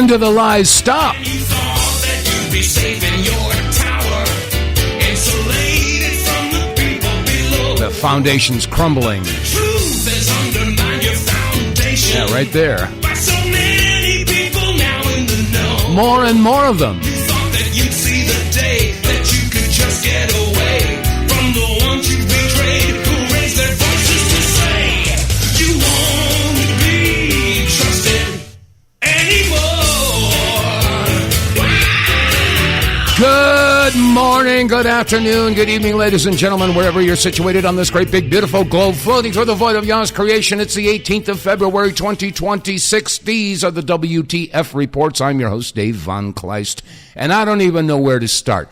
end of the lies. Stop. You thought that you'd be safe in your tower, insulated from the people below. The foundation's crumbling. Truth has undermined your foundation. Yeah, right there. By so many people now in the know. More and more of them. You thought that you'd see the day that you could just get away from the ones you betrayed, who raised their voices to say you won't be trusted anymore. Good morning, good afternoon, good evening, ladies and gentlemen, wherever you're situated on this great, big, beautiful globe floating through the void of Yah's creation. It's the 18th of February, 2026. These are the WTF reports. I'm your host, Dave vonKleist, and I don't even know where to start.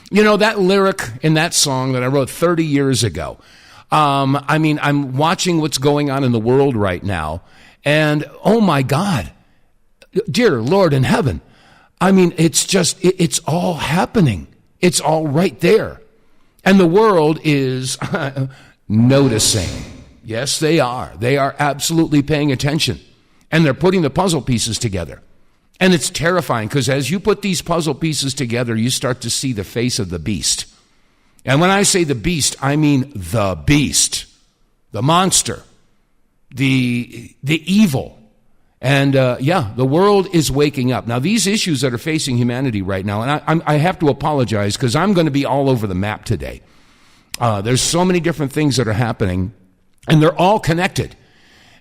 You know, that lyric in that song that I wrote 30 years ago, I'm watching what's going on in the world right now, and oh my God, dear Lord in heaven, I mean, it's just, it's all happening. It's all right there. And the world is noticing. Yes, they are. They are absolutely paying attention. And they're putting the puzzle pieces together. And it's terrifying because as you put these puzzle pieces together, you start to see the face of the beast. And when I say the beast, I mean the beast, the monster, the evil. And, the world is waking up. Now, these issues that are facing humanity right now, and I have to apologize because I'm going to be all over the map today. There's so many different things that are happening, and they're all connected.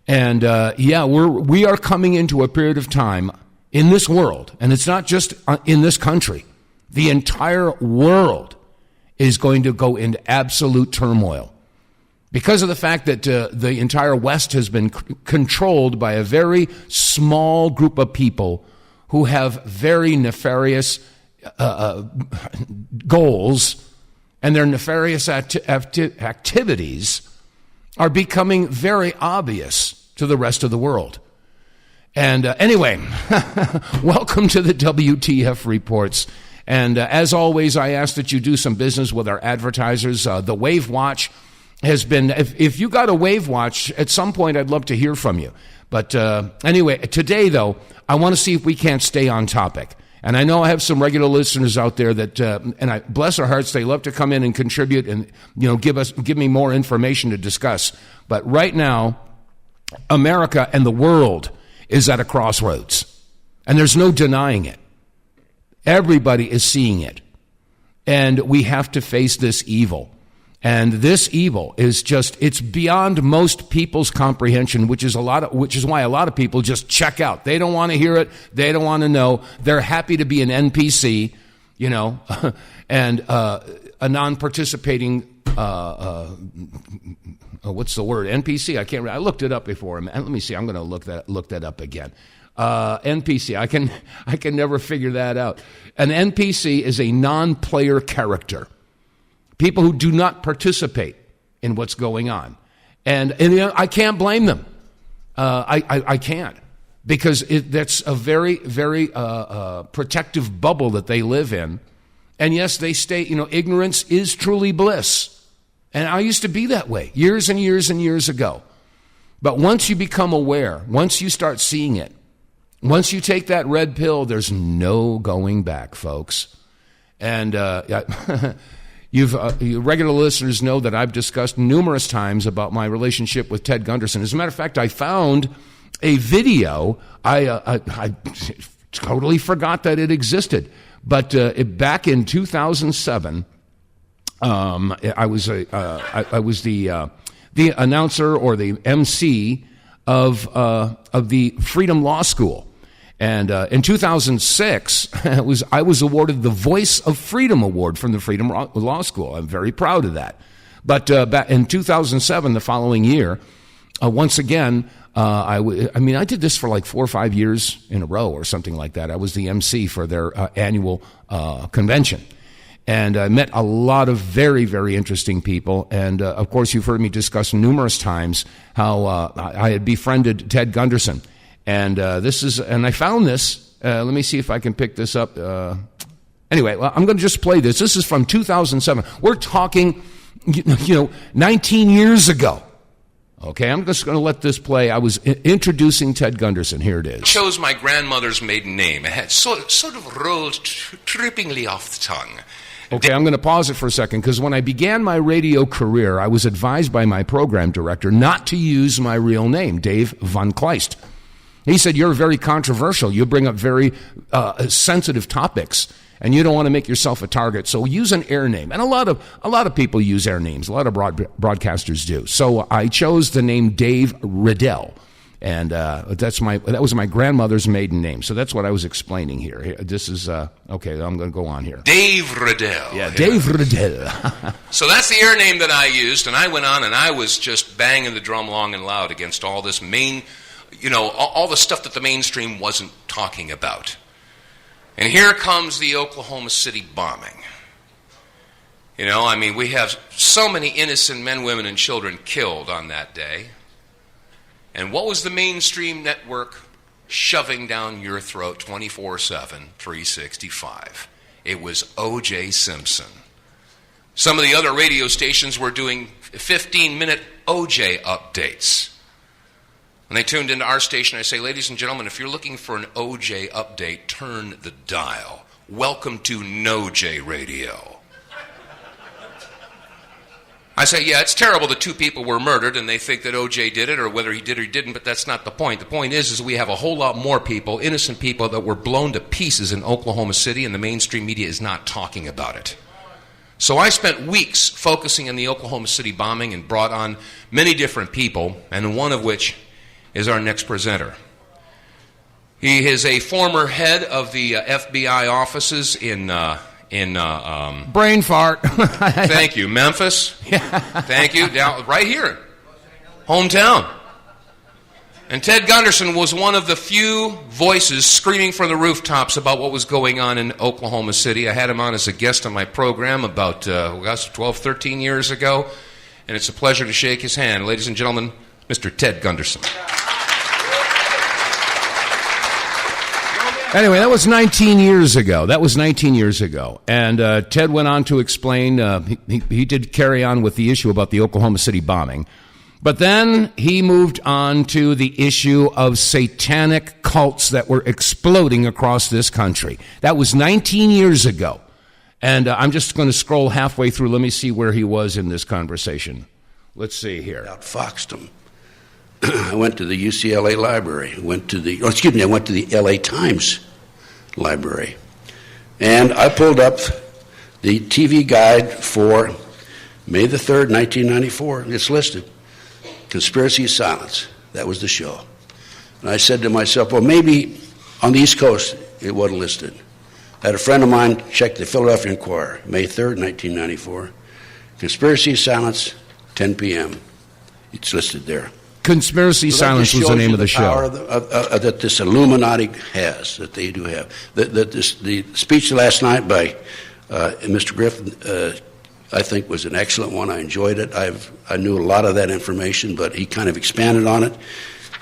And, we are coming into a period of time in this world, and it's not just in this country. The entire world is going to go into absolute turmoil. Because of the fact that the entire West has been controlled by a very small group of people who have very nefarious goals, and their nefarious activities are becoming very obvious to the rest of the world. And anyway, welcome to the WTF Reports. And as always, I ask that you do some business with our advertisers. The Wave Watch has been, if you got a Wave Watch, at some point I'd love to hear from you. But anyway, today though, I want to see if we can't stay on topic. And I know I have some regular listeners out there that, and I bless their hearts, they love to come in and contribute and, give me more information to discuss. But right now, America and the world is at a crossroads. And there's no denying it. Everybody is seeing it. And we have to face this evil. And this evil is just, it's beyond most people's comprehension, which is why a lot of people just check out. They don't want to hear it. They don't want to know. They're happy to be an NPC, and a non-participating, what's the word? NPC? I looked it up before. Let me see. I'm going to look that up again. NPC. I can never figure that out. An NPC is a non-player character. People who do not participate in what's going on. And I can't blame them. I can't. Because that's a very, very protective bubble that they live in. And yes, they stay, ignorance is truly bliss. And I used to be that way years and years and years ago. But once you become aware, once you start seeing it, once you take that red pill, there's no going back, folks. And you regular listeners know that I've discussed numerous times about my relationship with Ted Gunderson. As a matter of fact, I found a video. I totally forgot that it existed. But back in 2007, I was the announcer or the MC of the Freedom Law School. And in 2006, I was awarded the Voice of Freedom Award from the Freedom Law School. I'm very proud of that. But back in 2007, the following year, once again, I did this for like 4 or 5 years in a row or something like that. I was the MC for their annual convention. And I met a lot of very, very interesting people. And, of course, you've heard me discuss numerous times how I had befriended Ted Gunderson. And and I found this. Let me see if I can pick this up. Anyway, well, I'm going to just play this. This is from 2007. We're talking, 19 years ago. Okay, I'm just going to let this play. I was introducing Ted Gunderson. Here it is. Chose my grandmother's maiden name. It had sort of rolled trippingly off the tongue. Okay, I'm going to pause it for a second, because when I began my radio career, I was advised by my program director not to use my real name, Dave vonKleist. He said, you're very controversial. You bring up very sensitive topics, and you don't want to make yourself a target, so use an air name. And a lot of people use air names. A lot of broadcasters do. So I chose the name Dave Riddell, and that was my grandmother's maiden name. So that's what I was explaining here. This is okay. I'm going to go on here. Dave Riddell. Yeah, Dave Riddell. So that's the air name that I used, and I went on and I was just banging the drum long and loud against all this all the stuff that the mainstream wasn't talking about. And here comes the Oklahoma City bombing. We have so many innocent men, women, and children killed on that day. And what was the mainstream network shoving down your throat 24/7, 365? It was O.J. Simpson. Some of the other radio stations were doing 15-minute O.J. updates. When they tuned into our station, I say, ladies and gentlemen, if you're looking for an OJ update, turn the dial. Welcome to No J Radio. I say, yeah, it's terrible that 2 people were murdered and they think that OJ did it, or whether he did or he didn't, but that's not the point. The point is we have a whole lot more people, innocent people, that were blown to pieces in Oklahoma City, and the mainstream media is not talking about it. So I spent weeks focusing on the Oklahoma City bombing and brought on many different people, and one of which is our next presenter. He is a former head of the FBI offices in brain fart. Thank you, Memphis. Thank you, down right here, hometown. And Ted Gunderson was one of the few voices screaming from the rooftops about what was going on in Oklahoma City. I had him on as a guest on my program about 12, 13 years ago, and it's a pleasure to shake his hand. Ladies and gentlemen, Mr. Ted Gunderson. Anyway, that was 19 years ago. And Ted went on to explain, he did carry on with the issue about the Oklahoma City bombing. But then he moved on to the issue of satanic cults that were exploding across this country. That was 19 years ago. And I'm just going to scroll halfway through. Let me see where he was in this conversation. Let's see here. Outfoxed him. I went to the UCLA library. I went to the LA Times library. And I pulled up the TV guide for May the 3rd, 1994. It's listed. Conspiracy of Silence. That was the show. And I said to myself, well, maybe on the East Coast it wasn't listed. I had a friend of mine check the Philadelphia Inquirer, May 3rd, 1994. Conspiracy of Silence, 10 p.m. It's listed there. Conspiracy Silence was the name of the show. That this Illuminati has, that they do have. The speech last night by Mr. Griffin, I think, was an excellent one. I enjoyed it. I knew a lot of that information, but he kind of expanded on it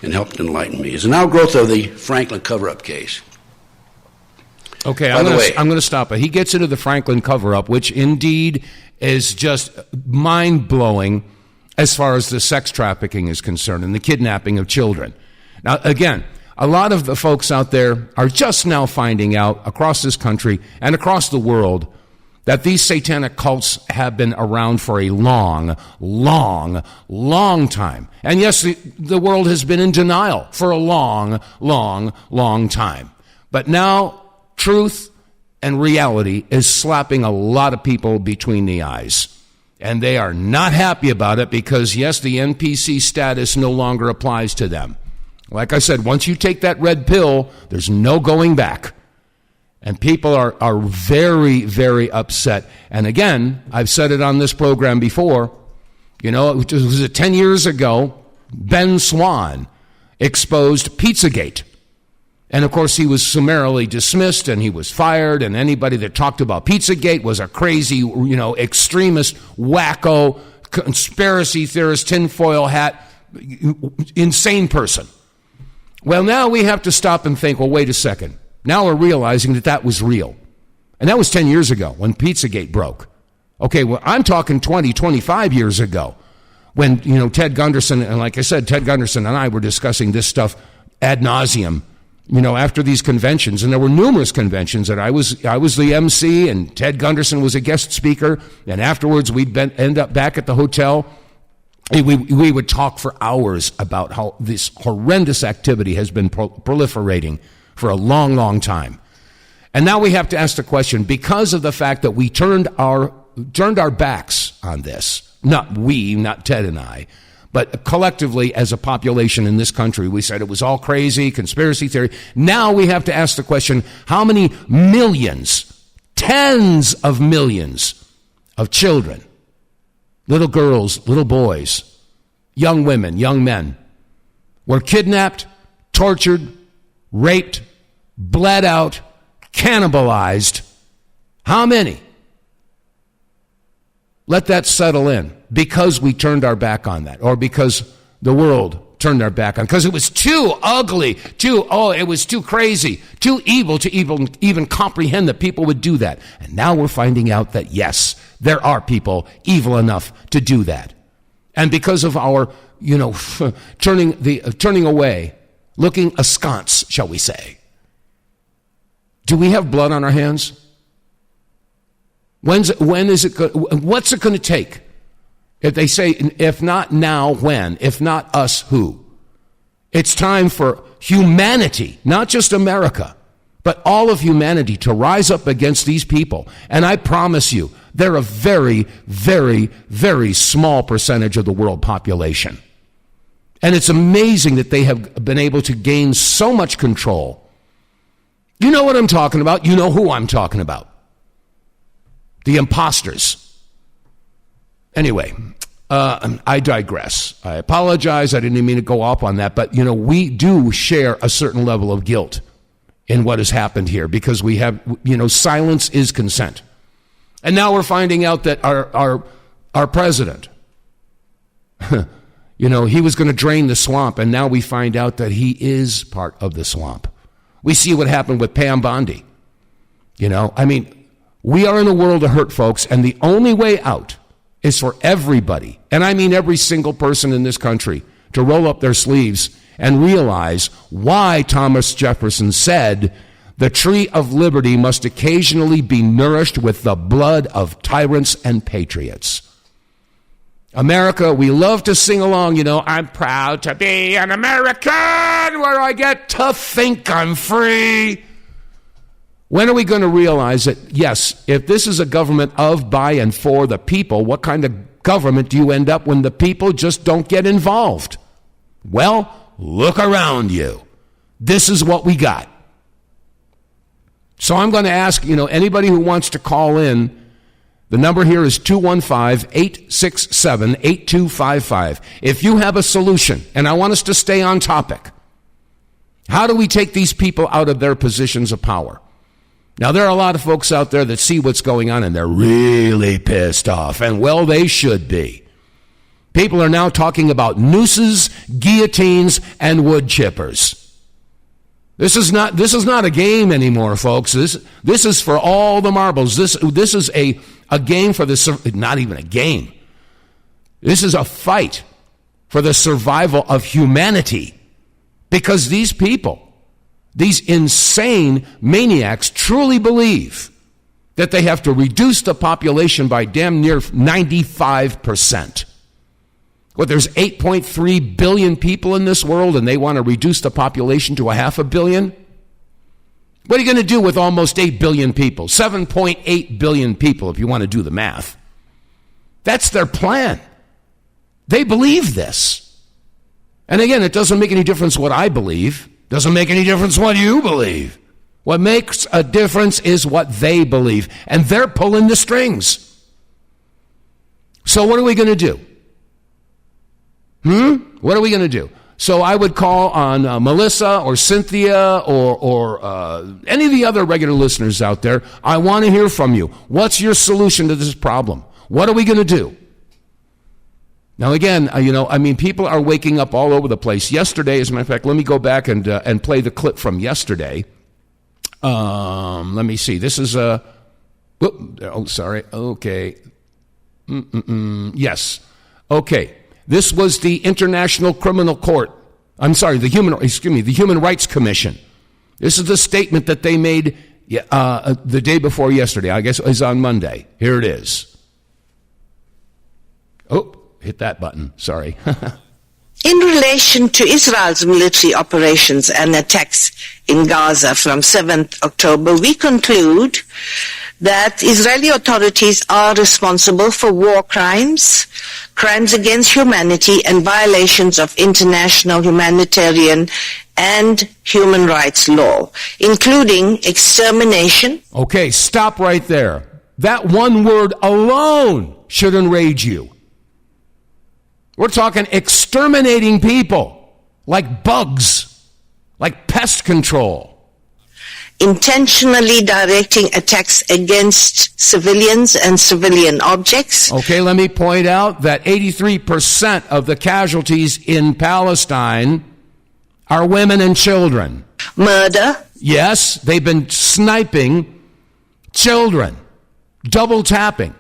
and helped enlighten me. It's an outgrowth of the Franklin cover-up case. Okay, I'm going to stop it. He gets into the Franklin cover-up, which indeed is just mind-blowing as far as the sex trafficking is concerned and the kidnapping of children. Now, again, a lot of the folks out there are just now finding out across this country and across the world that these satanic cults have been around for a long, long, long time. And yes, the world has been in denial for a long, long, long time. But now, truth and reality is slapping a lot of people between the eyes. And they are not happy about it because, yes, the NPC status no longer applies to them. Like I said, once you take that red pill, there's no going back. And people are very, very upset. And again, I've said it on this program before, it was 10 years ago, Ben Swan exposed Pizzagate. And, of course, he was summarily dismissed and he was fired, and anybody that talked about Pizzagate was a crazy, extremist, wacko, conspiracy theorist, tinfoil hat, insane person. Well, now we have to stop and think, well, wait a second. Now we're realizing that was real. And that was 10 years ago when Pizzagate broke. Okay, well, I'm talking 20, 25 years ago When, Ted Gunderson, and like I said, Ted Gunderson and I were discussing this stuff ad nauseum, after these conventions, and there were numerous conventions that I was the MC and Ted Gunderson was a guest speaker, and afterwards we'd end up back at the hotel. We would talk for hours about how this horrendous activity has been proliferating for a long, long time. And now we have to ask the question, because of the fact that we turned our backs on this, not Ted and I, but collectively as a population in this country, we said it was all crazy, conspiracy theory. Now we have to ask the question, how many millions, tens of millions of children, little girls, little boys, young women, young men, were kidnapped, tortured, raped, bled out, cannibalized? How many? Let that settle in. Because we turned our back on that, or because the world turned our back on, because it was too ugly, it was too crazy, too evil to even comprehend that people would do that. And now we're finding out that yes, there are people evil enough to do that. And because of our, turning away, looking askance, shall we say, do we have blood on our hands? What's it going to take? If they say, if not now, when? If not us, who? It's time for humanity, not just America, but all of humanity to rise up against these people. And I promise you, they're a very, very, very small percentage of the world population. And it's amazing that they have been able to gain so much control. You know what I'm talking about. You know who I'm talking about. The imposters. Anyway, I digress. I apologize. I didn't even mean to go off on that. But, we do share a certain level of guilt in what has happened here because we have, silence is consent. And now we're finding out that our president, he was going to drain the swamp. And now we find out that he is part of the swamp. We see what happened with Pam Bondi. We are in a world of hurt, folks, and the only way out is for everybody, and I mean every single person in this country, to roll up their sleeves and realize why Thomas Jefferson said the tree of liberty must occasionally be nourished with the blood of tyrants and patriots. America, we love to sing along, I'm proud to be an American where I get to think I'm free. When are we going to realize that, yes, if this is a government of, by, and for the people, what kind of government do you end up when the people just don't get involved? Well, look around you. This is what we got. So I'm going to ask, anybody who wants to call in, the number here is 215-867-8255. If you have a solution, and I want us to stay on topic, how do we take these people out of their positions of power? Now, there are a lot of folks out there that see what's going on, and they're really pissed off, and well, they should be. People are now talking about nooses, guillotines, and wood chippers. This is not a game anymore, folks. This is for all the marbles. This is a game for the, not even a game. This is a fight for the survival of humanity, because these people, these insane maniacs, truly believe that they have to reduce the population by damn near 95%. There's 8.3 billion people in this world, and they want to reduce the population to 500 million? What are you going to do with almost 8 billion people? 7.8 billion people, if you want to do the math. That's their plan. They believe this. And again, it doesn't make any difference what I believe. Doesn't make any difference what you believe. What makes a difference is what they believe. And they're pulling the strings. So what are we going to do? What are we going to do? So I would call on Melissa or Cynthia or any of the other regular listeners out there. I want to hear from you. What's your solution to this problem? What are we going to do? Now, again, people are waking up all over the place. Yesterday, as a matter of fact, let me go back and play the clip from yesterday. Let me see. This is sorry. Okay. Yes. Okay. This was the International Criminal Court. The Human Rights Commission. This is the statement that they made the day before yesterday. I guess it was on Monday. Here it is. Oh, hit that button. Sorry. In relation to Israel's military operations and attacks in Gaza from 7th October, we conclude that Israeli authorities are responsible for war crimes, crimes against humanity, and violations of international humanitarian and human rights law, including extermination. Okay, stop right there. That one word alone should enrage you. We're talking exterminating people like bugs, like pest control. Intentionally directing attacks against civilians and civilian objects. Okay, let me point out that 83% of the casualties in Palestine are women and children. Murder. Yes, they've been sniping children, double tapping.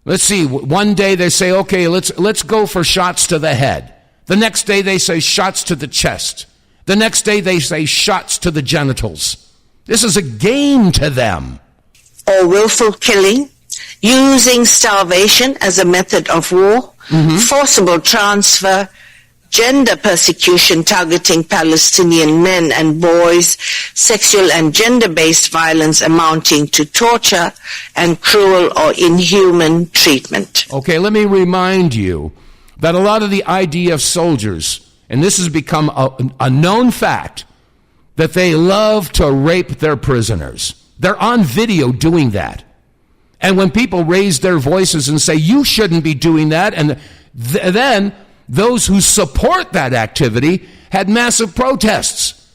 Let's see, one day they say, okay, let's go for shots to the head. The next day they say shots to the chest. The next day they say shots to the genitals. This is a game to them. Or willful killing, using starvation as a method of war, forcible transfer, gender persecution targeting Palestinian men and boys, sexual and gender-based violence amounting to torture, and cruel or inhuman treatment. Okay, let me remind you that a lot of the IDF soldiers, and this has become a known fact, that they love to rape their prisoners. They're on video doing that. And when people raise their voices and say, you shouldn't be doing that, and then those who support that activity had massive protests.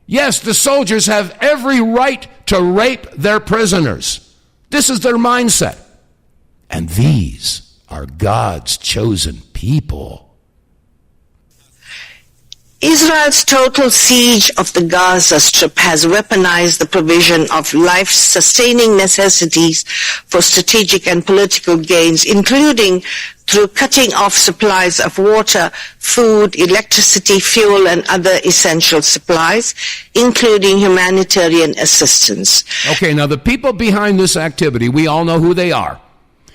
Yes, the soldiers have every right to rape their prisoners. This is their mindset. And these are God's chosen people. Israel's total siege of the Gaza Strip has weaponized the provision of life-sustaining necessities for strategic and political gains, including through cutting off supplies of water, food, electricity, fuel, and other essential supplies, including humanitarian assistance. Okay, now the people behind this activity, we all know who they are.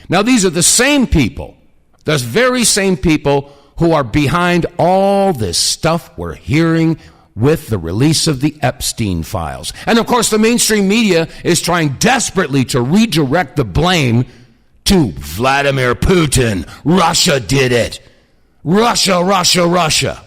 Now these are the same people, those very same people who are behind all this stuff we're hearing with the release of the Epstein files. And of course, the mainstream media is trying desperately to redirect the blame to Vladimir Putin. Russia did it. Russia.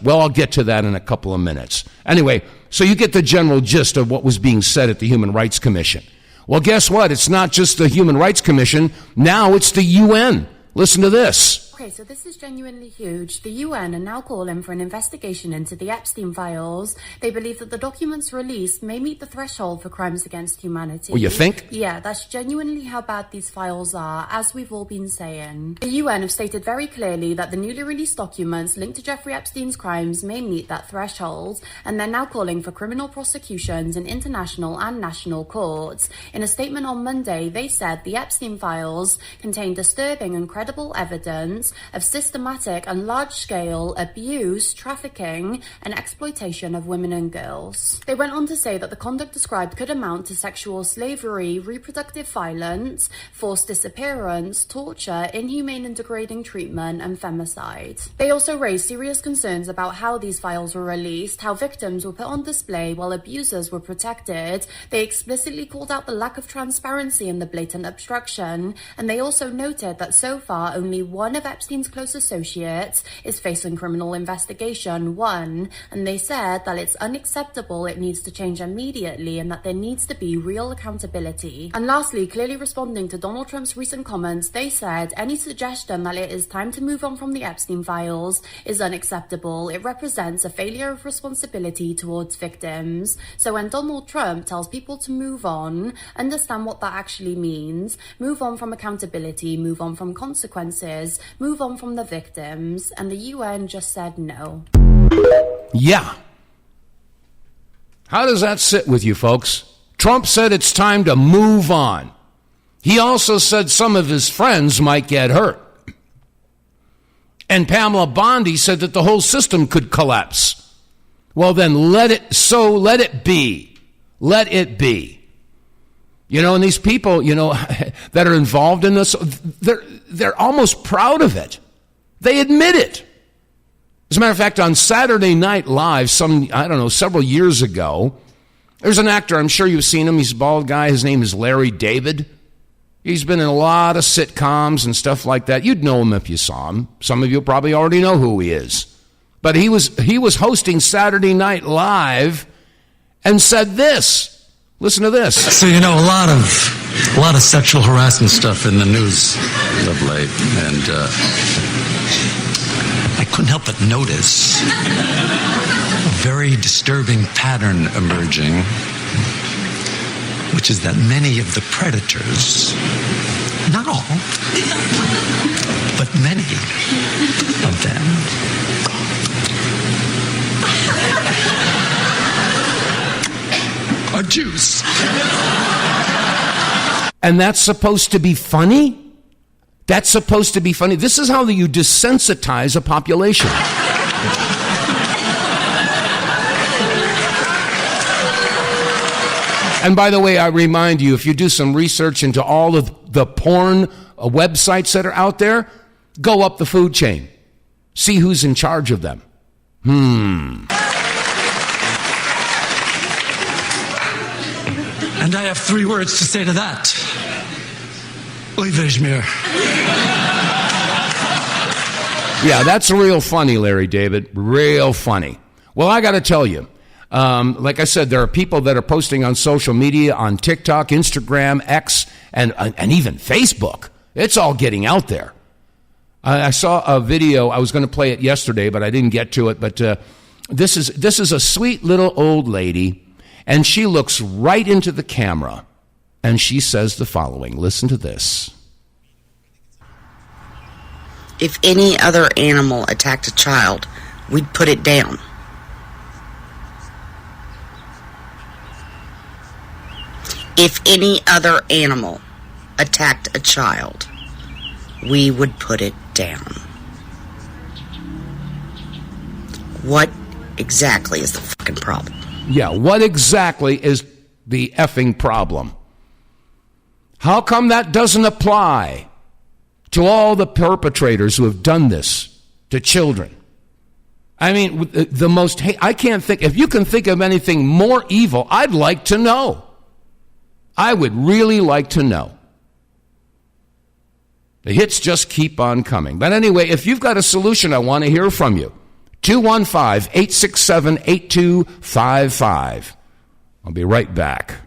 Well, I'll get to that in a couple of minutes. Anyway, so you get the general gist of what was being said at the Human Rights Commission. Well, guess what? It's not just the Human Rights Commission. Now it's the UN. Listen to this. Okay, so this is genuinely huge. The UN are now calling for an investigation into the Epstein files. They believe that the documents released may meet the threshold for crimes against humanity. Well, you think? Yeah, that's genuinely how bad these files are, as we've all been saying. The UN have stated very clearly that the newly released documents linked to Jeffrey Epstein's crimes may meet that threshold, and they're now calling for criminal prosecutions in international and national courts. In a statement on Monday, they said the Epstein files contain disturbing and credible evidence of systematic and large-scale abuse, trafficking, and exploitation of women and girls. They went on to say that the conduct described could amount to sexual slavery, reproductive violence, forced disappearance, torture, inhumane and degrading treatment, and femicide. They also raised serious concerns about how these files were released, how victims were put on display while abusers were protected. They explicitly called out the lack of transparency and the blatant obstruction, and they also noted that so far only one of Epstein's close associates is facing criminal investigation, and they said that it's unacceptable, it needs to change immediately, and that there needs to be real accountability. And lastly, clearly responding to Donald Trump's recent comments, they said any suggestion that it is time to move on from the Epstein files is unacceptable. It represents a failure of responsibility towards victims. So when Donald Trump tells people to move on, understand what that actually means. Move on from accountability, move on from consequences, move on from the victims, and the UN just said no. Yeah. How does that sit with you, folks? Trump said it's time to move on. He also said some of his friends might get hurt. And Pamela Bondi said that the whole system could collapse. Well, then let it be. Let it be. You know, and these people, you know, that are involved in this, they're almost proud of it. They admit it. As a matter of fact, on Saturday Night Live, several years ago, there's an actor, I'm sure you've seen him, he's a bald guy, his name is Larry David. He's been in a lot of sitcoms and stuff like that. You'd know him if you saw him. Some of you probably already know who he is. But he was hosting Saturday Night Live and said this. Listen to this. So, you know, a lot of sexual harassment stuff in the news of late, and I couldn't help but notice a very disturbing pattern emerging, which is that many of the predators, not all, but many of them, are Jews. And that's supposed to be funny? That's supposed to be funny. This is how you desensitize a population. And by the way, I remind you, if you do some research into all of the porn websites that are out there, go up the food chain. See who's in charge of them. And I have 3 words to say to that. Oy vejmer. Yeah, that's real funny, Larry David. Real funny. Well, I got to tell you, like I said, there are people that are posting on social media, on TikTok, Instagram, X, and even Facebook. It's all getting out there. I saw a video. I was going to play it yesterday, but I didn't get to it. But this is a sweet little old lady. And she looks right into the camera, and she says the following. Listen to this. If any other animal attacked a child, we'd put it down. If any other animal attacked a child, we would put it down. What exactly is the fucking problem? Yeah, what exactly is the effing problem? How come that doesn't apply to all the perpetrators who have done this to children? I mean, the most, I can't think, if you can think of anything more evil, I'd like to know. I would really like to know. The hits just keep on coming. But anyway, if you've got a solution, I want to hear from you. 215-867-8255. I'll be right back.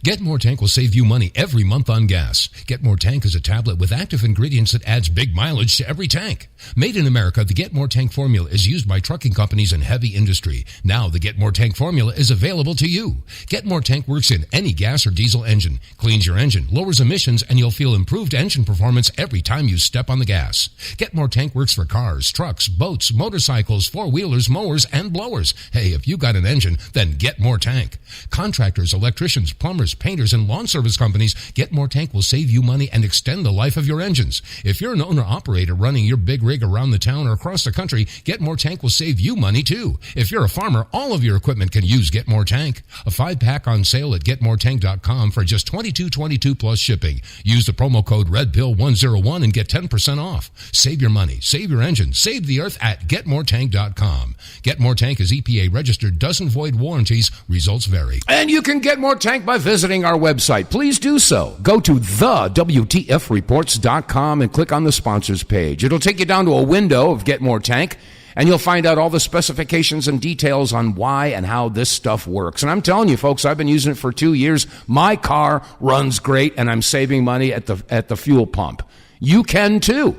Get More Tank will save you money every month on gas. Get More Tank is a tablet with active ingredients that adds big mileage to every tank. Made in America, the Get More Tank formula is used by trucking companies and heavy industry. Now the Get More Tank formula is available to you. Get More Tank works in any gas or diesel engine, cleans your engine, lowers emissions, and you'll feel improved engine performance every time you step on the gas. Get More Tank works for cars, trucks, boats, motorcycles, four-wheelers, mowers, and blowers. Hey, if you got an engine, then Get More Tank. Contractors, electricians, plumbers, painters, and lawn service companies, Get More Tank will save you money and extend the life of your engines. If you're an owner-operator running your big rig around the town or across the country, Get More Tank will save you money too. If you're a farmer, all of your equipment can use Get More Tank. A 5-pack on sale at GetMoreTank.com for just $22.22 plus shipping. Use the promo code REDPILL101 and get 10% off. Save your money, save your engine, save the earth at GetMoreTank.com. Get More Tank is EPA registered, doesn't void warranties, results vary. And you can get more tank by visiting our website. Please do so. Go to TheWTFReports.com and click on the sponsors page. It'll take you down to a window of Get More Tank, and you'll find out all the specifications and details on why and how this stuff works. And I'm telling you, folks, I've been using it for 2 years. My car runs great, and I'm saving money at the fuel pump. You can too.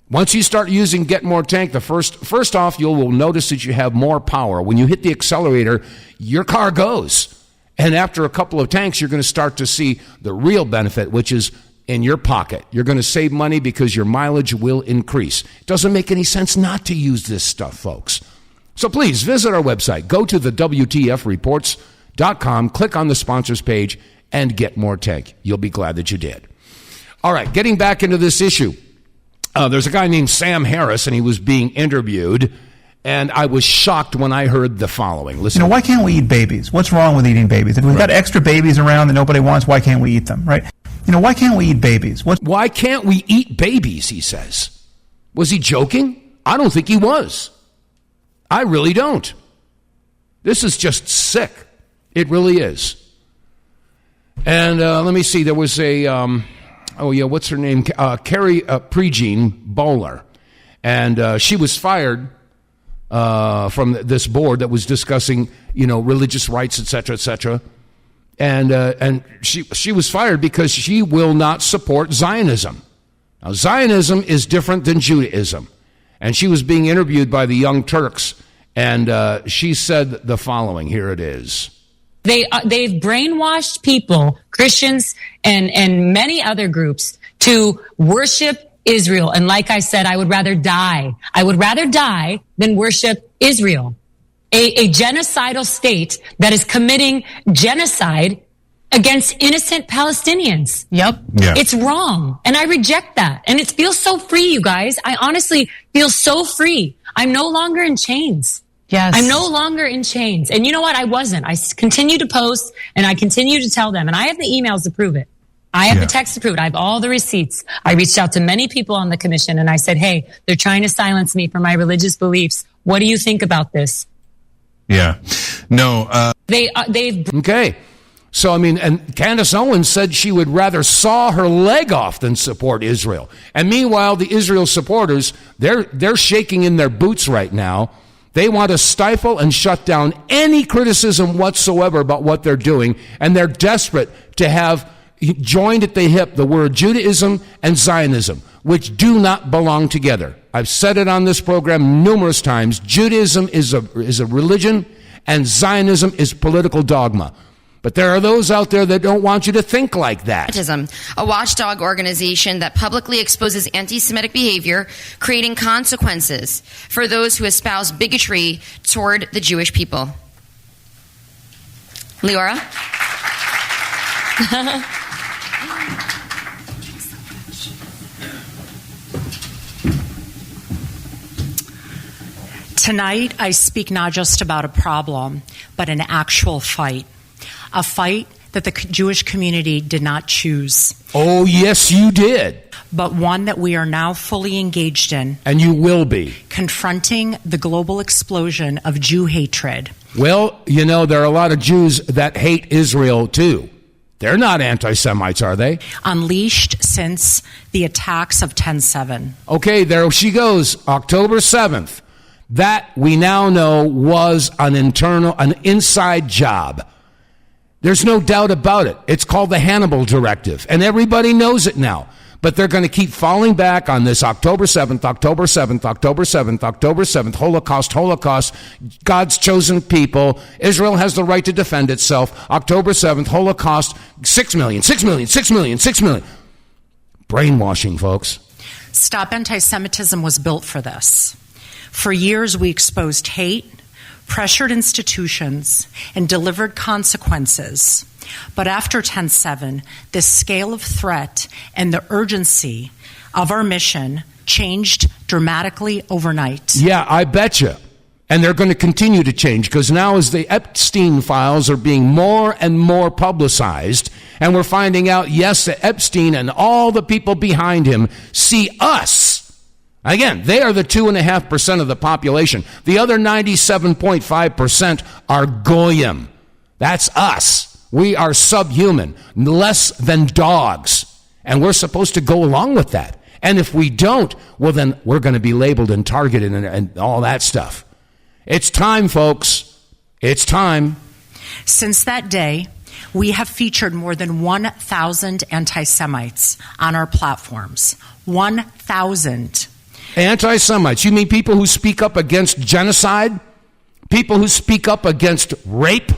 Once you start using Get More Tank, the first off, you will notice that you have more power. When you hit the accelerator, your car goes. And after a couple of tanks, you're going to start to see the real benefit, which is in your pocket. You're going to save money because your mileage will increase. It doesn't make any sense not to use this stuff, folks. So please visit our website. Go to TheWTFReports.com, click on the sponsors page, and Get More Tank. You'll be glad that you did. All right, getting back into this issue. there's a guy named Sam Harris, and he was being interviewed, and I was shocked when I heard the following. Listen. Why can't we eat babies? What's wrong with eating babies? If we've got extra babies around that nobody wants, why can't we eat them, right? Why can't we eat babies? Why can't we eat babies, he says. Was he joking? I don't think he was. I really don't. This is just sick. It really is. And let me see. There was a, what's her name? Carrie Prejean Bowler. And she was fired from this board that was discussing, religious rights, et cetera, et cetera. And she was fired because she will not support Zionism. Now, Zionism is different than Judaism. And she was being interviewed by the Young Turks, and she said the following. Here it is. They've brainwashed people, Christians and many other groups, to worship Israel. And like I said, I would rather die. I would rather die than worship Israel, a genocidal state that is committing genocide against innocent Palestinians. Yep. Yeah. It's wrong. And I reject that. And it feels so free, you guys. I honestly feel so free. I'm no longer in chains. Yes. I'm no longer in chains. And you know what? I wasn't. I continue to post and I continue to tell them. And I have the emails to prove it. I have the text to prove it. I have all the receipts. I reached out to many people on the commission and I said, hey, they're trying to silence me for my religious beliefs. What do you think about this? Yeah. No. They've. Okay. So, and Candace Owens said she would rather saw her leg off than support Israel. And meanwhile, the Israel supporters, they're shaking in their boots right now. They want to stifle and shut down any criticism whatsoever about what they're doing. And they're desperate to have joined at the hip the word Judaism and Zionism, which do not belong together. I've said it on this program numerous times. Judaism is a religion and Zionism is political dogma. But there are those out there that don't want you to think like that. A watchdog organization that publicly exposes anti-Semitic behavior, creating consequences for those who espouse bigotry toward the Jewish people. Leora? Tonight, I speak not just about a problem, but an actual fight. A fight that the Jewish community did not choose. Oh, yes, you did. But one that we are now fully engaged in. And you will be. Confronting the global explosion of Jew hatred. Well, there are a lot of Jews that hate Israel, too. They're not anti-Semites, are they? Unleashed since the attacks of 10/7. Okay, there she goes, October 7th. That, we now know, was an inside job. There's no doubt about it. It's called the Hannibal Directive, and everybody knows it now. But they're going to keep falling back on this October 7th, October 7th, October 7th, October 7th, Holocaust, God's chosen people. Israel has the right to defend itself. October 7th, Holocaust, 6 million. Brainwashing, folks. Stop Anti-Semitism was built for this. For years, we exposed hate, pressured institutions, and delivered consequences. But after 10/7, this scale of threat and the urgency of our mission changed dramatically overnight. Yeah, I betcha. And they're going to continue to change because now as the Epstein files are being more and more publicized, and we're finding out, yes, that Epstein and all the people behind him see us. Again, they are the 2.5% of the population. The other 97.5% are goyim. That's us. We are subhuman, less than dogs. And we're supposed to go along with that. And if we don't, well, then we're going to be labeled and targeted and all that stuff. It's time, folks. It's time. Since that day, we have featured more than 1,000 anti-Semites on our platforms. 1,000. Anti-Semites. You mean people who speak up against genocide? People who speak up against rape?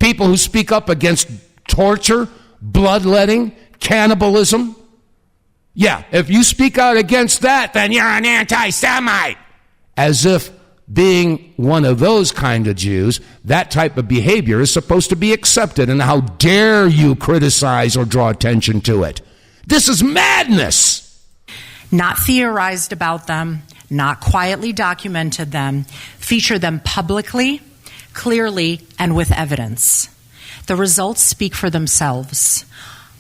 People who speak up against torture, bloodletting, cannibalism? Yeah, if you speak out against that, then you're an anti-Semite. As if being one of those kind of Jews, that type of behavior is supposed to be accepted, and how dare you criticize or draw attention to it? This is madness. not theorized about them, not quietly documented them, feature them publicly, clearly, and with evidence. The results speak for themselves.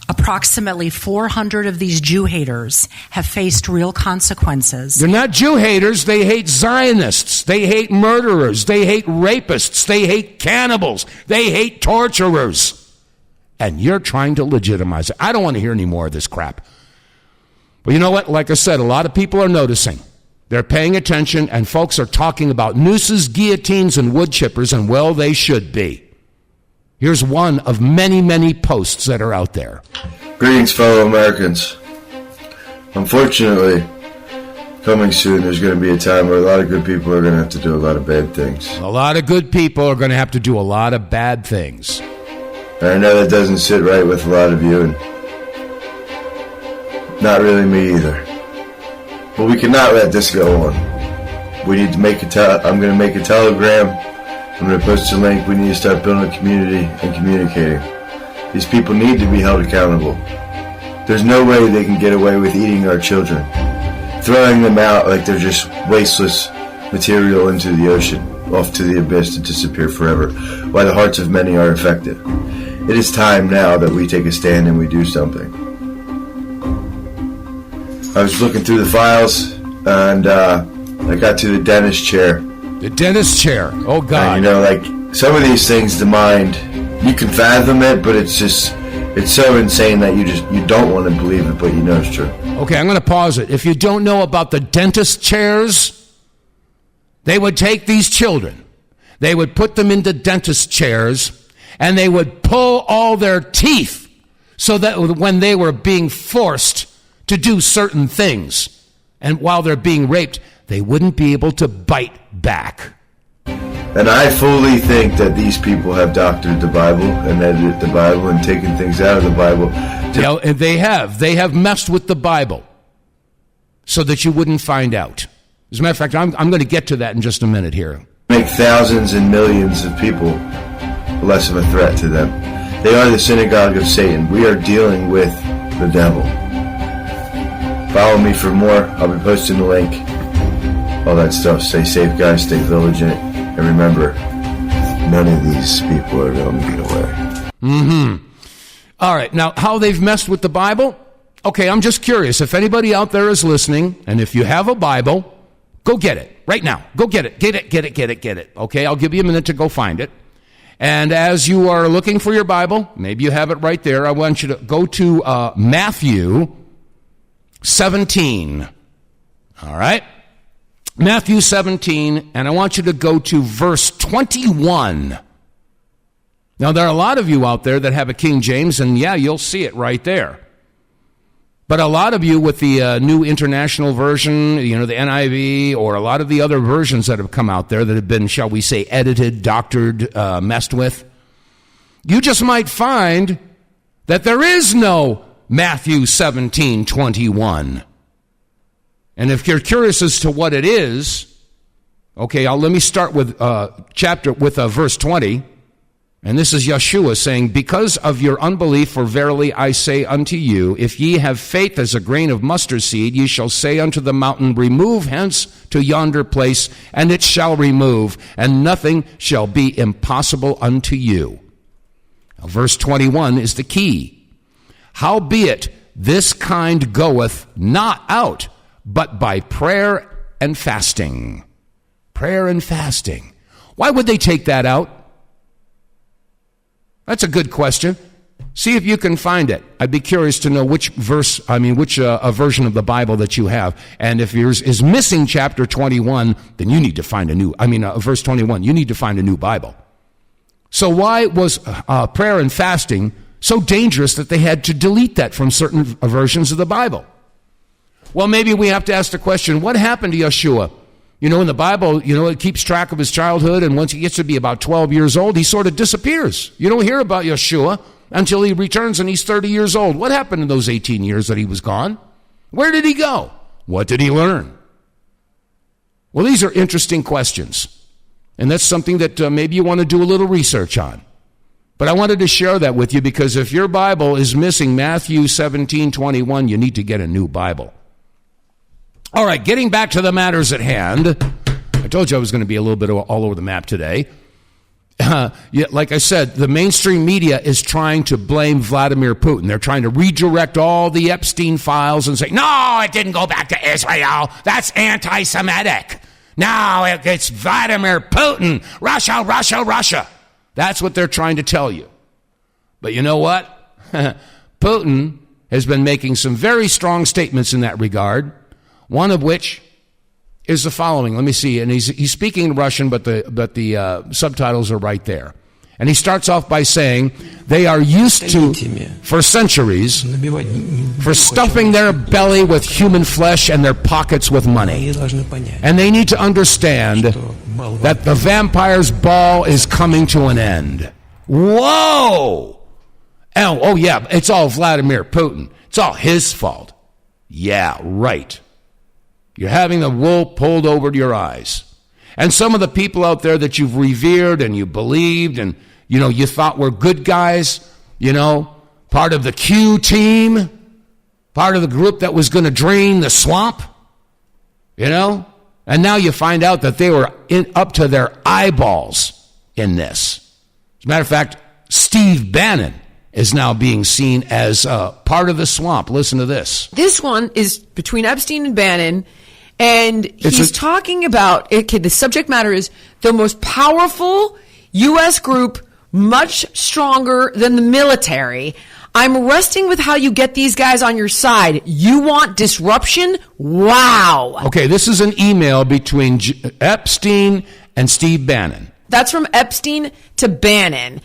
Approximately 400 of these Jew haters have faced real consequences. They're not Jew haters. They hate Zionists. They hate murderers. They hate rapists. They hate cannibals. They hate torturers. And you're trying to legitimize it. I don't want to hear any more of this crap. But you know what? Like I said, a lot of people are noticing. They're paying attention, and folks are talking about nooses, guillotines, and wood chippers, and well, they should be. Here's one of many, many posts that are out there. Greetings, fellow Americans. Unfortunately, coming soon, there's going to be a time where a lot of good people are going to have to do a lot of bad things. A lot of good people are going to have to do a lot of bad things. And I know that doesn't sit right with a lot of you, and not really me either. But we cannot let this go on. We need to make I'm going to make a telegram. I'm going to post a link. We need to start building a community and communicating. These people need to be held accountable. There's no way they can get away with eating our children, throwing them out like they're just wasteless material into the ocean, off to the abyss to disappear forever, while the hearts of many are affected. It is time now that we take a stand and we do something. I was looking through the files, and I got to the dentist chair. The dentist chair. Oh, God. And, you know, like, some of these things, the mind, you can fathom it, but it's so insane that you don't want to believe it, but you know it's true. Okay, I'm going to pause it. If you don't know about the dentist chairs, they would take these children, they would put them into dentist chairs, and they would pull all their teeth so that when they were being forced to do certain things, and while they're being raped, they wouldn't be able to bite back. And I fully think that these people have doctored the Bible and edited the Bible and taken things out of the Bible. And they have messed with the Bible so that you wouldn't find out. As a matter of fact, I'm going to get to that in just a minute here. Make thousands and millions of people less of a threat to them. They are the synagogue of Satan. We are dealing with the devil. Follow me for more. I'll be posting the link. All that stuff. Stay safe, guys. Stay vigilant. And remember, none of these people are going to get away. All right. Now, how they've messed with the Bible? Okay, I'm just curious. If anybody out there is listening, and if you have a Bible, go get it. Right now. Go get it. Get it. Okay, I'll give you a minute to go find it. And as you are looking for your Bible, maybe you have it right there, I want you to go to Matthew 17. All right? Matthew 17, and I want you to go to verse 21. Now, there are a lot of you out there that have a King James, and yeah, you'll see it right there. But a lot of you with the New International Version, the NIV, or a lot of the other versions that have come out there that have been, shall we say, edited, doctored, messed with, you just might find that there is no Matthew 17:21. And if you're curious as to what it is, okay, let me start with verse 20. And this is Yeshua saying, because of your unbelief, for verily I say unto you, if ye have faith as a grain of mustard seed, ye shall say unto the mountain, remove hence to yonder place, and it shall remove, and nothing shall be impossible unto you. Now, verse 21 is the key. Howbeit, this kind goeth not out, but by prayer and fasting. Prayer and fasting. Why would they take that out? That's a good question. See if you can find it. I'd be curious to know which version of the Bible that you have. And if yours is missing chapter 21, then you need to find verse 21, you need to find a new Bible. So why was prayer and fasting so dangerous that they had to delete that from certain versions of the Bible? Well, maybe we have to ask the question, what happened to Yeshua? In the Bible, it keeps track of his childhood, and once he gets to be about 12 years old, he sort of disappears. You don't hear about Yeshua until he returns and he's 30 years old. What happened in those 18 years that he was gone? Where did he go? What did he learn? Well, these are interesting questions, and that's something that maybe you want to do a little research on. But I wanted to share that with you because if your Bible is missing Matthew 17:21, you need to get a new Bible. All right, getting back to the matters at hand. I told you I was going to be a little bit all over the map today. Like I said, the mainstream media is trying to blame Vladimir Putin. They're trying to redirect all the Epstein files and say, no, it didn't go back to Israel. That's anti-Semitic. No, it's Vladimir Putin. Russia, Russia, Russia. That's what they're trying to tell you. But you know what? Putin has been making some very strong statements in that regard, one of which is the following. Let me see. And he's speaking in Russian, but the subtitles are right there. And he starts off by saying they are used to, for centuries, for stuffing their belly with human flesh and their pockets with money. And they need to understand that the vampire's ball is coming to an end. Whoa! Oh, yeah, it's all Vladimir Putin. It's all his fault. Yeah, right. You're having the wool pulled over your eyes. And some of the people out there that you've revered and you believed and, you thought were good guys, part of the Q team, part of the group that was going to drain the swamp, and now you find out that they were up to their eyeballs in this. As a matter of fact, Steve Bannon is now being seen as part of the swamp. Listen to this. This one is between Epstein and Bannon. And he's talking about, the subject matter is the most powerful U.S. group, much stronger than the military. I'm resting with how you get these guys on your side. You want disruption? Wow. Okay, this is an email between Epstein and Steve Bannon. That's from Epstein to Bannon.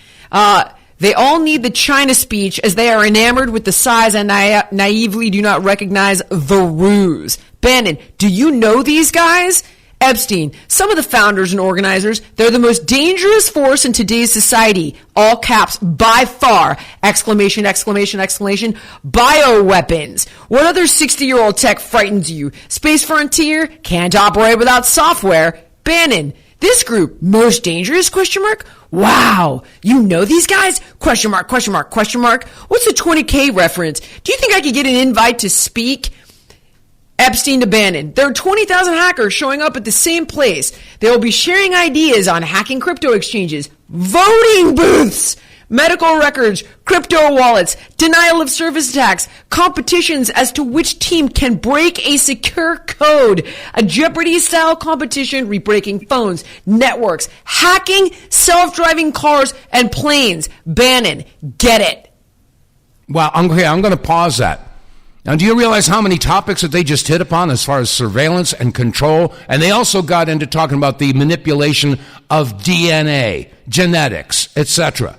They all need the China speech as they are enamored with the size and naively do not recognize the ruse. Bannon, do you know these guys? Epstein, some of the founders and organizers, they're the most dangerous force in today's society. All caps, by far! Exclamation, exclamation, exclamation. Bioweapons. What other 60-year-old tech frightens you? Space Frontier? Can't operate without software. Bannon, this group, most dangerous, question mark? Wow, you know these guys? Question mark, question mark, question mark. What's the 20K reference? Do you think I could get an invite to speak? Epstein to Bannon. There are 20,000 hackers showing up at the same place. They will be sharing ideas on hacking crypto exchanges, voting booths, medical records, crypto wallets, denial of service attacks, competitions as to which team can break a secure code, a Jeopardy-style competition, rebreaking phones, networks, hacking self-driving cars and planes. Bannon, get it. Well, I'm going to pause that. Now, do you realize how many topics that they just hit upon as far as surveillance and control? And they also got into talking about the manipulation of DNA, genetics, etc.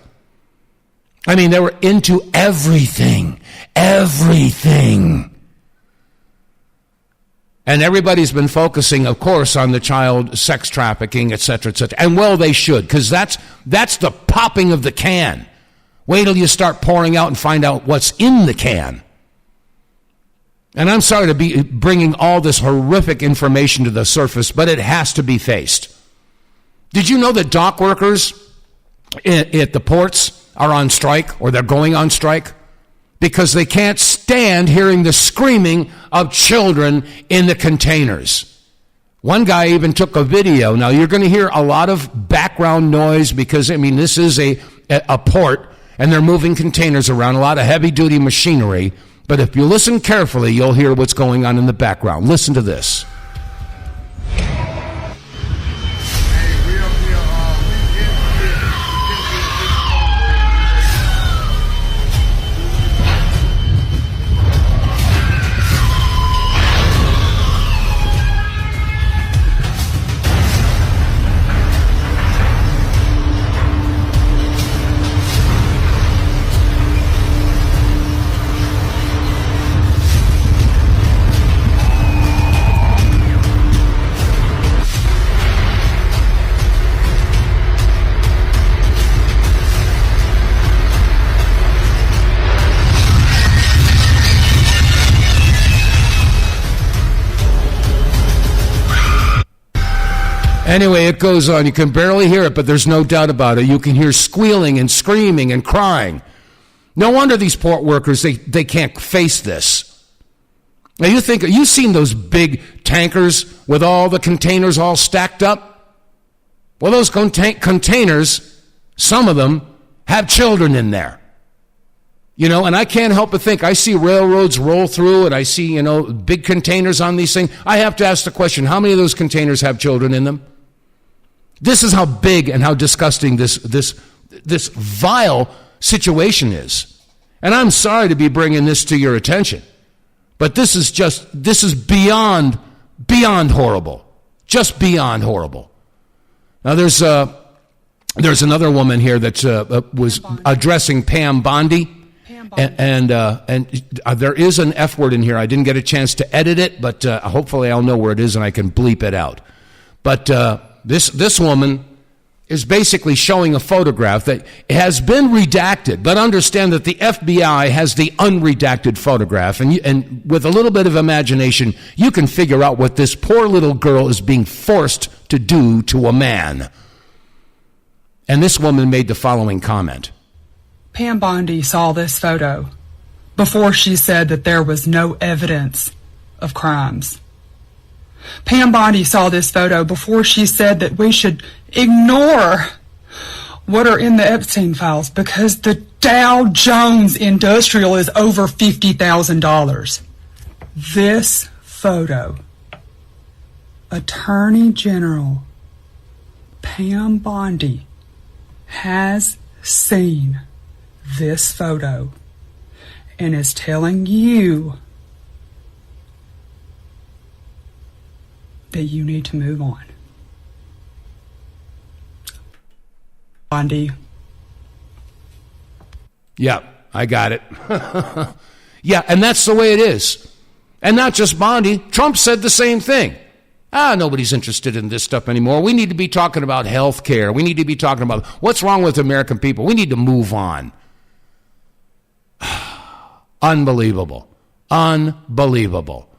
I mean, they were into everything. Everything. And everybody's been focusing, of course, on the child sex trafficking, etc., etc. And well, they should, because that's the popping of the can. Wait till you start pouring out and find out what's in the can. And I'm sorry to be bringing all this horrific information to the surface, but it has to be faced. Did you know that dock workers at the ports are on strike, or they're going on strike? Because they can't stand hearing the screaming of children in the containers. One guy even took a video. Now, you're going to hear a lot of background noise because, this is a port, and they're moving containers around, a lot of heavy-duty machinery. But if you listen carefully, you'll hear what's going on in the background. Listen to this. Anyway, it goes on. You can barely hear it, but there's no doubt about it. You can hear squealing and screaming and crying. No wonder these port workers, they can't face this. Now you've seen those big tankers with all the containers all stacked up? Well, those containers, some of them have children in there. And I can't help but think, I see railroads roll through and I see, big containers on these things. I have to ask the question, how many of those containers have children in them? This is how big and how disgusting this vile situation is. And I'm sorry to be bringing this to your attention, but this is beyond horrible. Just beyond horrible. Now there's another woman here that was addressing Pam Bondi. And there is an F word in here. I didn't get a chance to edit it, but hopefully I'll know where it is and I can bleep it out. But this woman is basically showing a photograph that has been redacted, but understand that the FBI has the unredacted photograph, and with a little bit of imagination, you can figure out what this poor little girl is being forced to do to a man. And this woman made the following comment. Pam Bondi saw this photo before she said that there was no evidence of crimes. Pam Bondi saw this photo before she said that we should ignore what are in the Epstein files because the Dow Jones Industrial is over $50,000. This photo, Attorney General Pam Bondi has seen this photo and is telling you that you need to move on. Bondi. Yeah, I got it. Yeah, and that's the way it is. And not just Bondi. Trump said the same thing. Nobody's interested in this stuff anymore. We need to be talking about health care. We need to be talking about what's wrong with American people. We need to move on. Unbelievable. Unbelievable.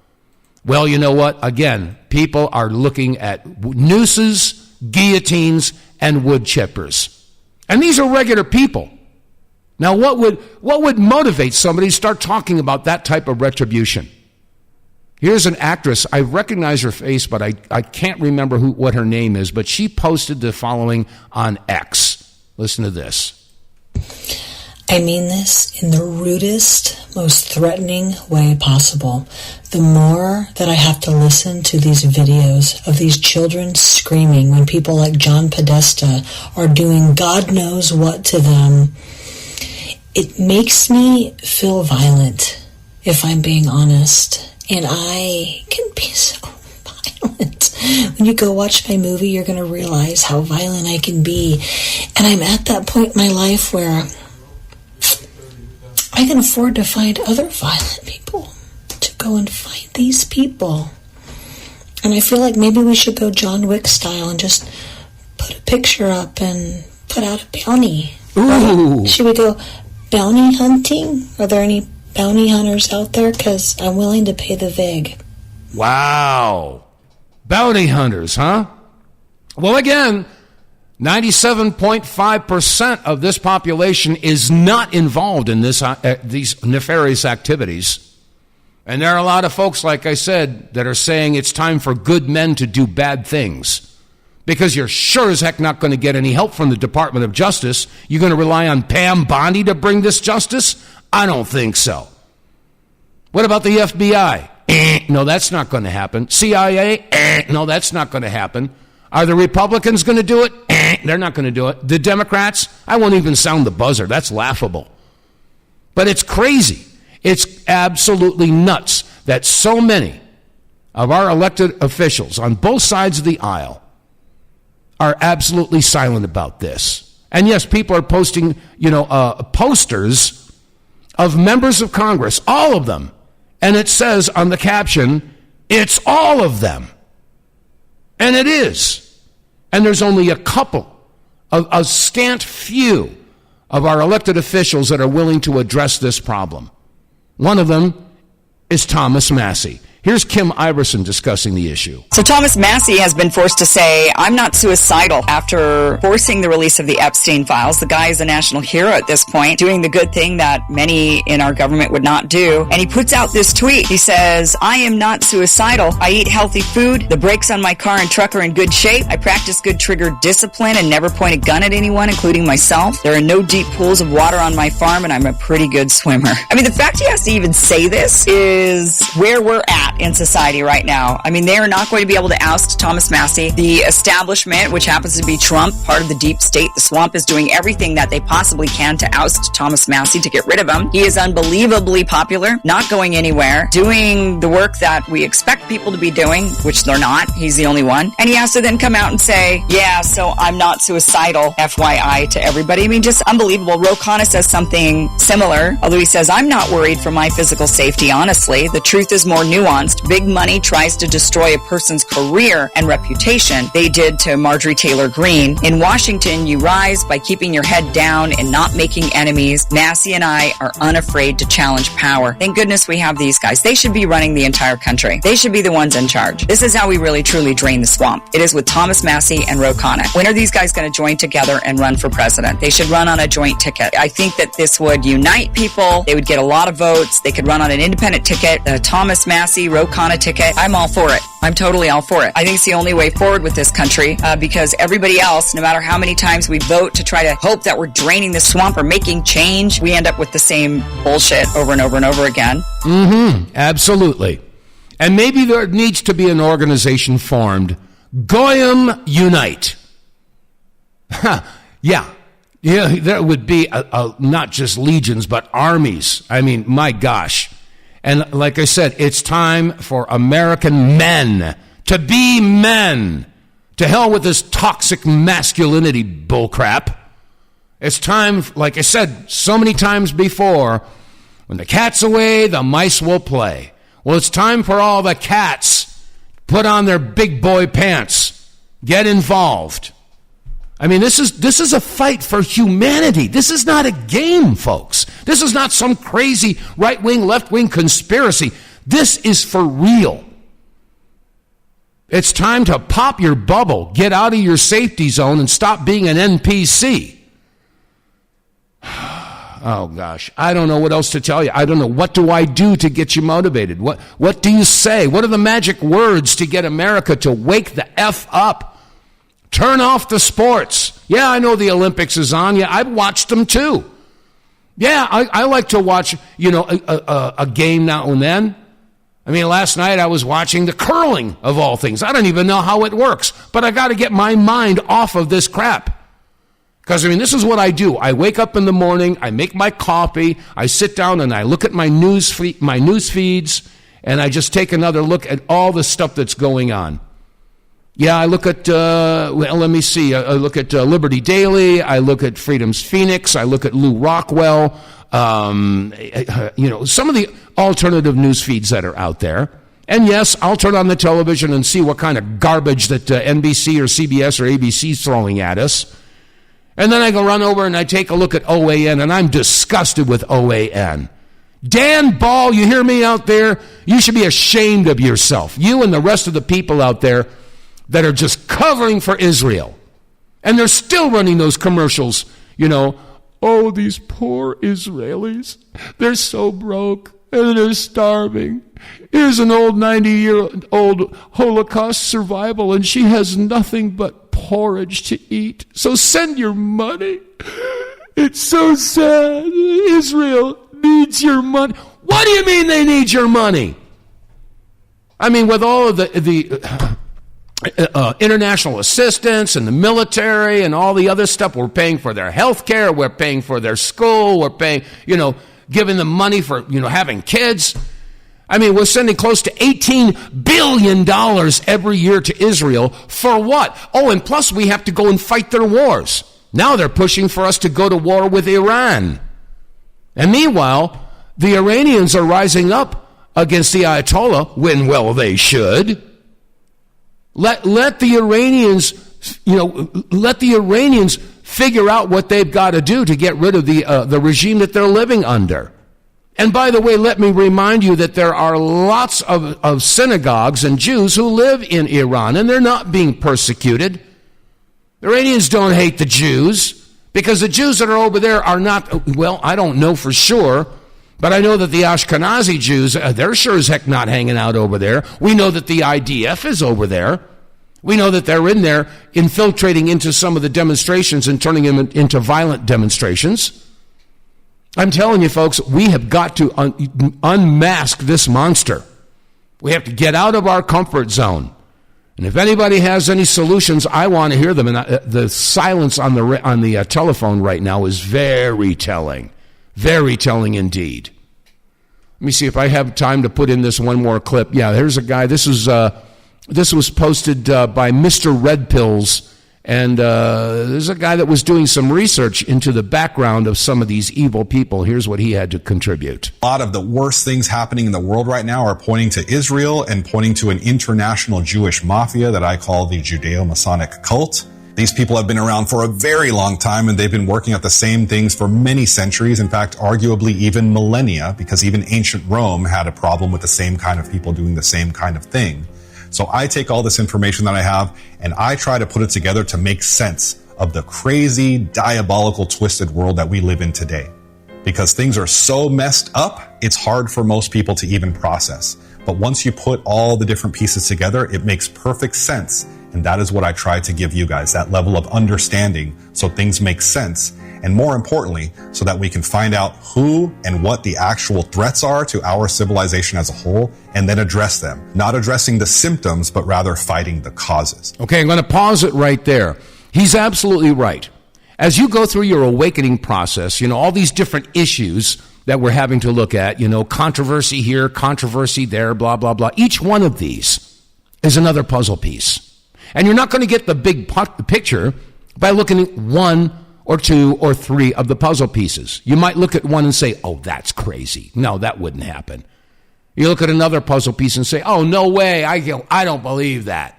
Well, you know what? Again, people are looking at nooses, guillotines, and wood chippers. And these are regular people. Now, what would motivate somebody to start talking about that type of retribution? Here's an actress. I recognize her face, but I can't remember what her name is, but she posted the following on X. Listen to this. I mean this in the rudest, most threatening way possible. The more that I have to listen to these videos of these children screaming when people like John Podesta are doing God knows what to them, it makes me feel violent, if I'm being honest. And I can be so violent. When you go watch my movie, you're going to realize how violent I can be. And I'm at that point in my life where I can afford to find other violent people to go and fight these people. And I feel like maybe we should go John Wick style and just put a picture up and put out a bounty. Ooh. Should we go bounty hunting? Are there any bounty hunters out there? Because I'm willing to pay the vig. Wow. Bounty hunters, huh? Well, again, 97.5% of this population is not involved in these nefarious activities. And there are a lot of folks, like I said, that are saying it's time for good men to do bad things. Because you're sure as heck not going to get any help from the Department of Justice. You're going to rely on Pam Bondi to bring this justice? I don't think so. What about the FBI? No, that's not going to happen. CIA? No, that's not going to happen. Are the Republicans going to do it? They're not going to do it. The Democrats? I won't even sound the buzzer. That's laughable. But it's crazy. It's absolutely nuts that so many of our elected officials on both sides of the aisle are absolutely silent about this. And yes, people are posting, posters of members of Congress, all of them. And it says on the caption, it's all of them. And it is. And there's only a couple, a scant few of our elected officials that are willing to address this problem. One of them is Thomas Massey. Here's Kim Iverson discussing the issue. So Thomas Massie has been forced to say, I'm not suicidal after forcing the release of the Epstein files. The guy is a national hero at this point, doing the good thing that many in our government would not do. And he puts out this tweet. He says, I am not suicidal. I eat healthy food. The brakes on my car and truck are in good shape. I practice good trigger discipline and never point a gun at anyone, including myself. There are no deep pools of water on my farm, and I'm a pretty good swimmer. I mean, the fact he has to even say this is where we're at in society right now. I mean, they are not going to be able to oust Thomas Massie. The establishment, which happens to be Trump, part of the deep state, the swamp, is doing everything that they possibly can to oust Thomas Massie, to get rid of him. He is unbelievably popular, not going anywhere, doing the work that we expect people to be doing, which they're not. He's the only one. And he has to then come out and say, yeah, so I'm not suicidal, FYI, to everybody. I mean, just unbelievable. Ro Khanna says something similar, although he says, I'm not worried for my physical safety, honestly. The truth is more nuanced. Big money tries to destroy a person's career and reputation. They did to Marjorie Taylor Greene. In Washington, you rise by keeping your head down and not making enemies. Massie and I are unafraid to challenge power. Thank goodness we have these guys. They should be running the entire country. They should be the ones in charge. This is how we really truly drain the swamp. It is with Thomas Massie and Ro Khanna. When are these guys going to join together and run for president? They should run on a joint ticket. I think that this would unite people. They would get a lot of votes. They could run on an independent ticket, the Thomas Massie, Ro Khanna ticket. I'm all for it. I'm totally all for it. I think it's the only way forward with this country because everybody else, no matter how many times we vote to try to hope that we're draining the swamp or making change, we end up with the same bullshit over and over and over again. Absolutely. And maybe there needs to be an organization formed, Goyim Unite. Yeah, there would be not just legions, but armies. I mean, my gosh. And like I said, it's time for American men to be men. To hell with this toxic masculinity bullcrap. It's time, like I said so many times before, when the cat's away, the mice will play. Well, it's time for all the cats to put on their big boy pants. Get involved. I mean, this is a fight for humanity. This is not a game, folks. This is not some crazy right-wing, left-wing conspiracy. This is for real. It's time to pop your bubble, get out of your safety zone, and stop being an NPC. Oh, gosh. I don't know what else to tell you. I don't know. What do I do to get you motivated? What do you say? What are the magic words to get America to wake the F up? Turn off the sports. Yeah, I know the Olympics is on. Yeah, I've watched them too. Yeah, I like to watch, a game now and then. I mean, last night I was watching the curling, of all things. I don't even know how it works, but I got to get my mind off of this crap. Because, I mean, this is what I do. I wake up in the morning, I make my coffee, I sit down and I look at my news feeds, and I just take another look at all the stuff that's going on. Yeah, I look at, let me see. I look at Liberty Daily. I look at Freedom's Phoenix. I look at Lou Rockwell. Some of the alternative news feeds that are out there. And yes, I'll turn on the television and see what kind of garbage that NBC or CBS or ABC is throwing at us. And then I go run over and I take a look at OAN, and I'm disgusted with OAN. Dan Ball, you hear me out there? You should be ashamed of yourself. You and the rest of the people out there that are just covering for Israel. And they're still running those commercials, oh, these poor Israelis, they're so broke and they're starving. Here's an old 90-year-old Holocaust survival, and she has nothing but porridge to eat. So send your money. It's so sad. Israel needs your money. What do you mean they need your money? I mean, with all of the international assistance and the military and all the other stuff. We're paying for their health care. We're paying for their school. We're paying, giving them money for, having kids. I mean, we're sending close to $18 billion every year to Israel. For what? Oh, and plus we have to go and fight their wars. Now they're pushing for us to go to war with Iran. And meanwhile, the Iranians are rising up against the Ayatollah when, well, they should. Let the Iranians figure out what they've got to do to get rid of the regime that they're living under. And by the way, let me remind you that there are lots of synagogues and Jews who live in Iran, and they're not being persecuted. The Iranians don't hate the Jews, because the Jews that are over there are not, well, I don't know for sure, but I know that the Ashkenazi Jews, they're sure as heck not hanging out over there. We know that the IDF is over there. We know that they're in there infiltrating into some of the demonstrations and turning them into violent demonstrations. I'm telling you, folks, we have got to unmask this monster. We have to get out of our comfort zone. And if anybody has any solutions, I want to hear them. And the silence on the telephone right now is very telling indeed. Let me see if I have time to put in this one more clip. Yeah, here's a guy. This was posted by Mr. Red Pills. And there's a guy that was doing some research into the background of some of these evil people. Here's what he had to contribute. A lot of the worst things happening in the world right now are pointing to Israel and pointing to an international Jewish mafia that I call the Judeo-Masonic cult. These people have been around for a very long time, and they've been working at the same things for many centuries. In fact, arguably even millennia, because even ancient Rome had a problem with the same kind of people doing the same kind of thing. So I take all this information that I have and I try to put it together to make sense of the crazy, diabolical, twisted world that we live in today. Because things are so messed up, it's hard for most people to even process. But once you put all the different pieces together, it makes perfect sense. And that is what I try to give you guys, that level of understanding so things make sense. And more importantly, so that we can find out who and what the actual threats are to our civilization as a whole, and then address them. Not addressing the symptoms, but rather fighting the causes. Okay, I'm going to pause it right there. He's absolutely right. As you go through your awakening process, all these different issues that we're having to look at, controversy here, controversy there, blah, blah, blah. Each one of these is another puzzle piece. And you're not going to get the big picture by looking at one or two or three of the puzzle pieces. You might look at one and say, oh, that's crazy. No, that wouldn't happen. You look at another puzzle piece and say, oh, no way, I don't believe that.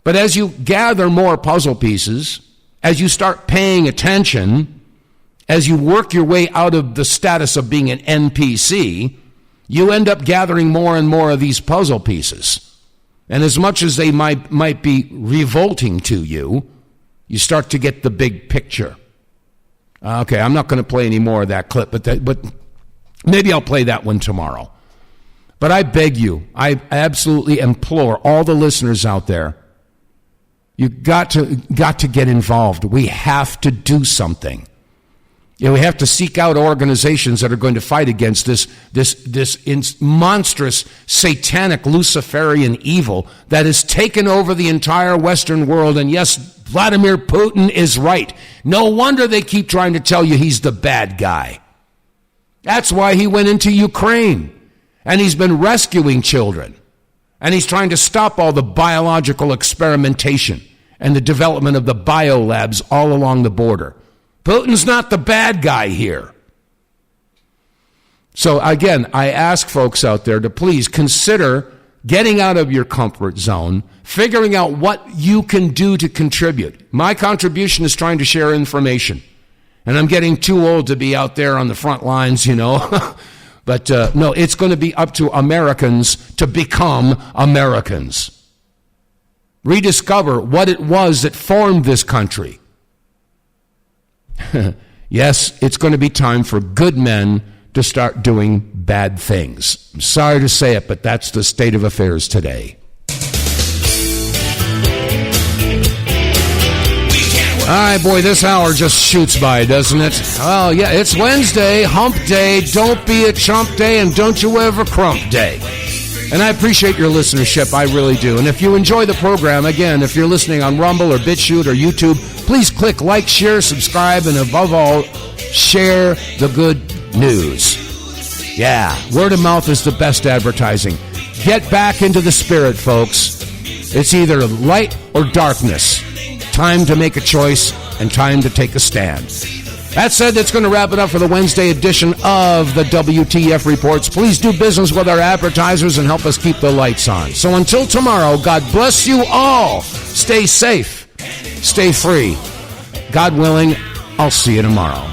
But as you gather more puzzle pieces, as you start paying attention, as you work your way out of the status of being an NPC, you end up gathering more and more of these puzzle pieces. And as much as they might be revolting to you, you start to get the big picture. Okay, I'm not going to play any more of that clip, but maybe I'll play that one tomorrow. But I beg you, I absolutely implore all the listeners out there, you got to get involved. We have to do something. We have to seek out organizations that are going to fight against this monstrous, satanic, Luciferian evil that has taken over the entire Western world. And yes, Vladimir Putin is right. No wonder they keep trying to tell you he's the bad guy. That's why he went into Ukraine. And he's been rescuing children. And he's trying to stop all the biological experimentation and the development of the biolabs all along the border. Putin's not the bad guy here. So again, I ask folks out there to please consider getting out of your comfort zone, figuring out what you can do to contribute. My contribution is trying to share information. And I'm getting too old to be out there on the front lines, But no, it's going to be up to Americans to become Americans. Rediscover what it was that formed this country. Yes, it's going to be time for good men to start doing bad things. I'm sorry to say it, but that's the state of affairs today. All right, boy, this hour just shoots by, doesn't it? Oh, yeah, it's Wednesday, hump day, don't be a chump day, and don't you ever crump day. And I appreciate your listenership, I really do. And if you enjoy the program, again, if you're listening on Rumble or BitChute or YouTube, please click like, share, subscribe, and above all, share the good news. Yeah, word of mouth is the best advertising. Get back into the spirit, folks. It's either light or darkness. Time to make a choice and time to take a stand. That said, that's going to wrap it up for the Wednesday edition of the WTF Reports. Please do business with our advertisers and help us keep the lights on. So until tomorrow, God bless you all. Stay safe. Stay free. God willing, I'll see you tomorrow.